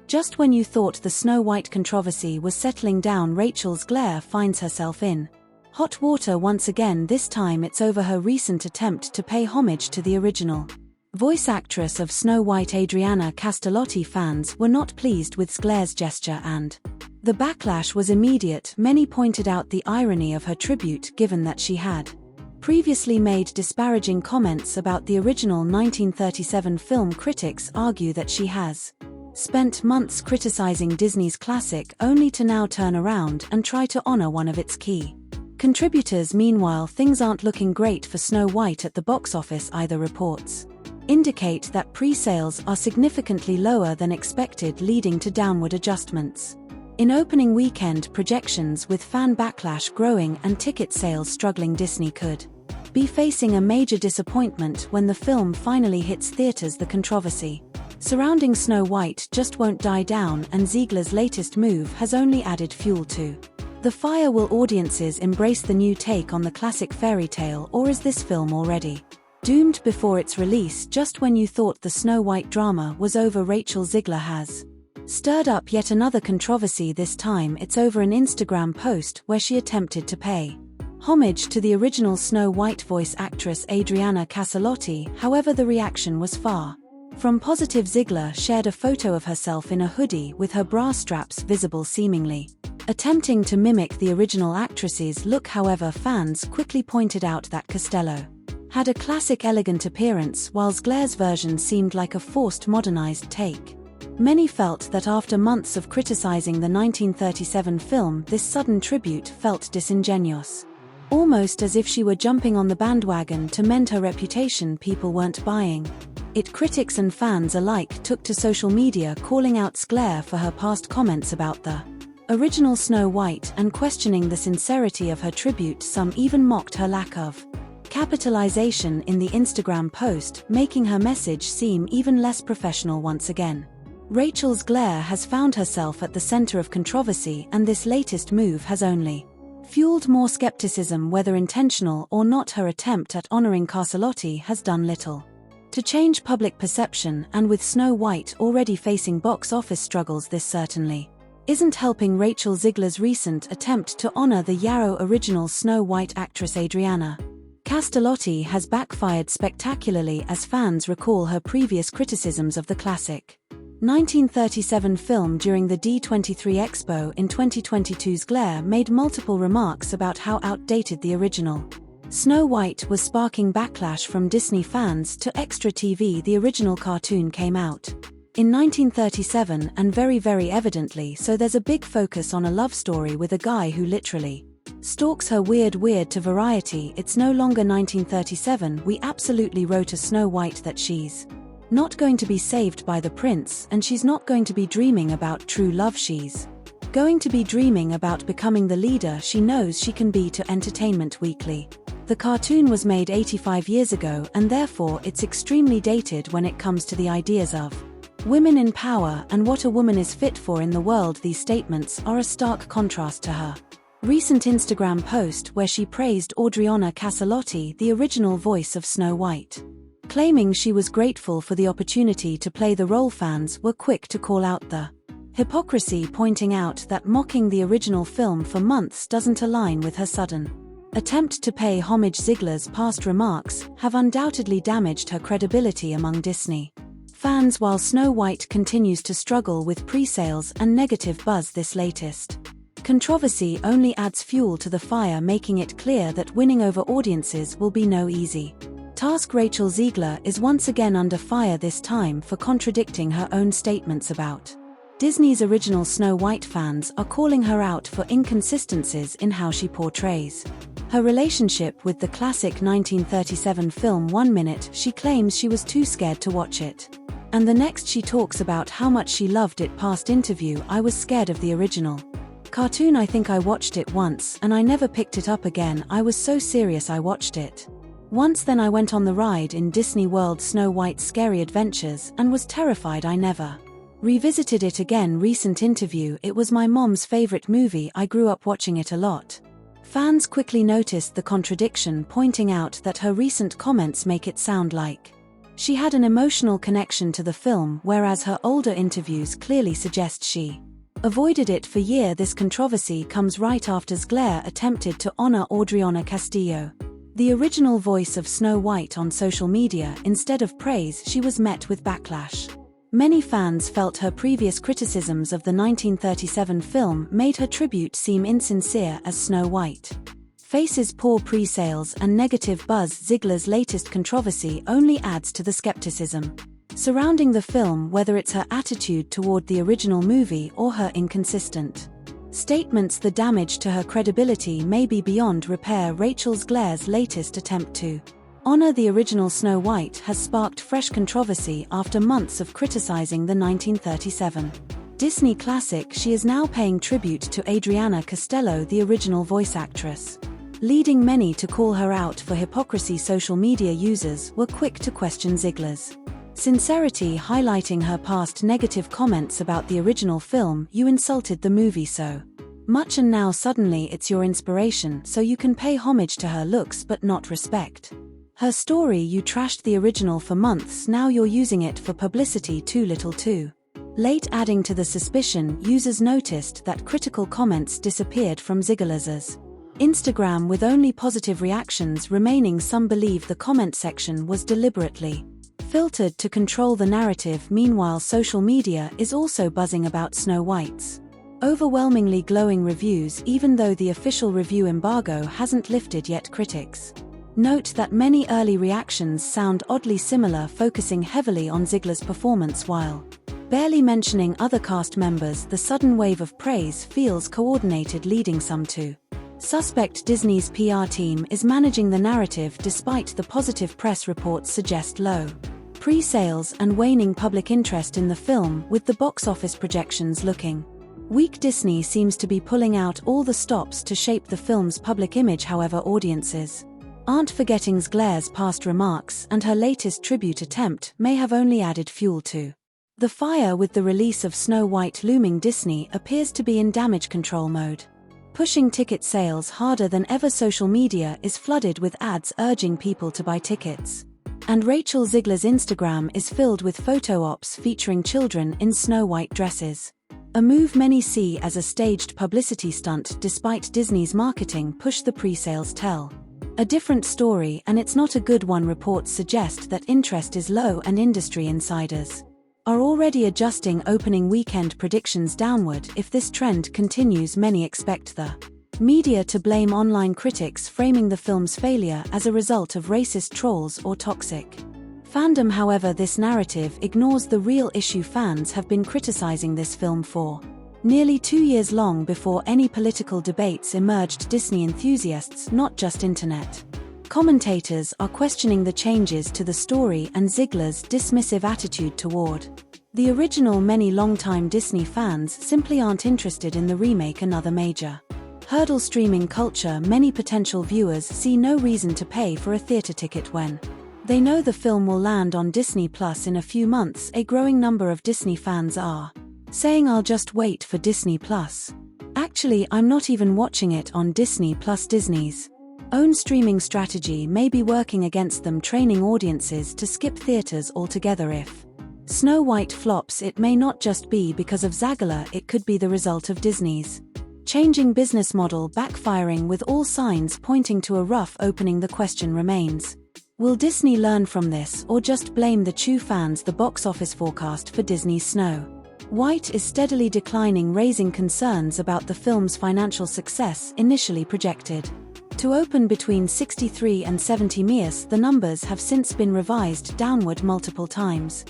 Just when you thought the Snow White controversy was settling down, Rachel Zegler finds herself in hot water once again. This time it's over her recent attempt to pay homage to the original voice actress of Snow White. Adriana Castellotti fans were not pleased with Zegler's gesture, and the backlash was immediate. Many pointed out the irony of her tribute, given that she had previously made disparaging comments about the original 1937 film. Critics argue that she has spent months criticizing Disney's classic only to now turn around and try to honor one of its key contributors. Meanwhile, things aren't looking great for Snow White at the box office either. Reports indicate that pre-sales are significantly lower than expected, leading to downward adjustments in opening weekend projections. With fan backlash growing and ticket sales struggling, Disney could be facing a major disappointment when the film finally hits theaters. The controversy surrounding Snow White just won't die down, and Zegler's latest move has only added fuel to the fire. Will audiences embrace the new take on the classic fairy tale, or is this film already doomed before its release? Just when you thought the Snow White drama was over, Rachel Zegler has stirred up yet another controversy. This time it's over an Instagram post where she attempted to pay homage to the original Snow White voice actress Adriana Castellotti. However, the reaction was far from positive. Zegler shared a photo of herself in a hoodie with her bra straps visible, seemingly attempting to mimic the original actress's look. However, fans quickly pointed out that Castello had a classic elegant appearance, while Zegler's version seemed like a forced modernized take. Many felt that after months of criticizing the 1937 film, this sudden tribute felt disingenuous, almost as if she were jumping on the bandwagon to mend her reputation. People weren't buying it. Critics and fans alike took to social media, calling out Zegler for her past comments about the original Snow White and questioning the sincerity of her tribute. Some even mocked her lack of capitalization in the Instagram post, making her message seem even less professional. Once again, Rachel Zegler has found herself at the center of controversy, and this latest move has only fueled more skepticism. Whether intentional or not, her attempt at honoring Castellotti has done little to change public perception, and with Snow White already facing box office struggles, this certainly isn't helping. Rachel Zegler's recent attempt to honor the Yarrow original Snow White actress Adriana Castellotti has backfired spectacularly, as fans recall her previous criticisms of the classic 1937 film during the D23 Expo in 2022. Zegler made multiple remarks about how outdated the original Snow White was, sparking backlash from Disney fans. To Extra TV, the original cartoon came out in 1937, and very evidently so there's a big focus on a love story with a guy who literally stalks her. Weird to Variety. It's no longer 1937. We absolutely wrote a Snow White that she's not going to be saved by the prince, and she's not going to be dreaming about true love. She's going to be dreaming about becoming the leader she knows she can be. To Entertainment Weekly. The cartoon was made 85 years ago, and therefore it's extremely dated when it comes to the ideas of women in power and what a woman is fit for in the world. These statements are a stark contrast to her recent Instagram post where she praised Adriana Castellotti, the original voice of Snow White, claiming she was grateful for the opportunity to play the role. Fans were quick to call out the hypocrisy, pointing out that mocking the original film for months doesn't align with her sudden attempt to pay homage. Zegler's past remarks have undoubtedly damaged her credibility among Disney fans, while Snow White continues to struggle with pre-sales and negative buzz. This latest controversy only adds fuel to the fire, making it clear that winning over audiences will be no easy task. Rachel Zegler is once again under fire, this time for contradicting her own statements about Disney's original Snow White. Fans are calling her out for inconsistencies in how she portrays her relationship with the classic 1937 film. One minute she claims she was too scared to watch it, and the next she talks about how much she loved it. Past interview: I was scared of the original cartoon. I think I watched it once and I never picked it up again. I was so serious I watched it once, then I went on the ride in Disney World Snow White's Scary Adventures and was terrified. I never revisited it again. Recent interview: it was my mom's favorite movie. I grew up watching it a lot. Fans quickly noticed the contradiction, pointing out that her recent comments make it sound like She had an emotional connection to the film, whereas her older interviews clearly suggest she avoided it for years. This controversy comes right after Zegler attempted to honor Adriana Castillo, the original voice of Snow White, on social media. Instead of praise, she was met with backlash. Many fans felt her previous criticisms of the 1937 film made her tribute seem insincere as Snow White faces poor pre-sales and negative buzz. Zegler's latest controversy only adds to the skepticism surrounding the film, whether it's her attitude toward the original movie or her inconsistent statements. The damage to her credibility may be beyond repair. Rachel Zegler's latest attempt to honor the original Snow White has sparked fresh controversy after months of criticizing the 1937 Disney classic. She is now paying tribute to Adriana Castillo, the original voice actress, leading many to call her out for hypocrisy. Social media users were quick to question Zegler's sincerity, highlighting her past negative comments about the original film. "You insulted the movie so much and now suddenly it's your inspiration, so you can pay homage to her looks but not respect her story. You trashed the original for months, now you're using it for publicity. Too little too late." Adding to the suspicion, users noticed that critical comments disappeared from Zegler's Instagram with only positive reactions remaining. Some believe the comment section was deliberately filtered to control the narrative. Meanwhile, social media is also buzzing about Snow White's overwhelmingly glowing reviews. Even though the official review embargo hasn't lifted yet, critics note that many early reactions sound oddly similar, focusing heavily on Zegler's performance while barely mentioning other cast members. The sudden wave of praise feels coordinated, leading some to suspect Disney's PR team is managing the narrative. Despite the positive press reports suggest low pre-sales and waning public interest in the film, with the box office projections looking weak, Disney seems to be pulling out all the stops to shape the film's public image. However, audiences aren't forgetting Zegler's past remarks, and her latest tribute attempt may have only added fuel to the fire. With the release of Snow White looming, Disney appears to be in damage control mode, pushing ticket sales harder than ever. Social media is flooded with ads urging people to buy tickets, and Rachel Zegler's Instagram is filled with photo ops featuring children in Snow White dresses, a move many see as a staged publicity stunt. Despite Disney's marketing push, the pre-sales tell a different story, and it's not a good one. Reports suggest that interest is low, and industry insiders are already adjusting opening weekend predictions downward. If this trend continues, many expect the media to blame online critics, framing the film's failure as a result of racist trolls or toxic fandom. However, this narrative ignores the real issue. Fans have been criticizing this film for nearly 2 years, long before any political debates emerged. Disney enthusiasts, not just internet commentators, are questioning the changes to the story and Zegler's dismissive attitude toward the original. Many longtime Disney fans simply aren't interested in the remake. Another major hurdle: streaming culture. Many potential viewers see no reason to pay for a theater ticket when they know the film will land on Disney Plus in a few months. A growing number of Disney fans are saying, "I'll just wait for Disney Plus. Actually, I'm not even watching it on Disney Plus." Disney's own streaming strategy may be working against them, training audiences to skip theaters altogether. If Snow White flops, it may not just be because of Zegler, it could be the result of Disney's changing business model backfiring, with all signs pointing to a rough opening. The question remains, will Disney learn from this or just blame the Chew fans? The box office forecast for Disney's Snow White is steadily declining, raising concerns about the film's financial success. Initially projected to open between 63 and 70 million, the numbers have since been revised downward multiple times.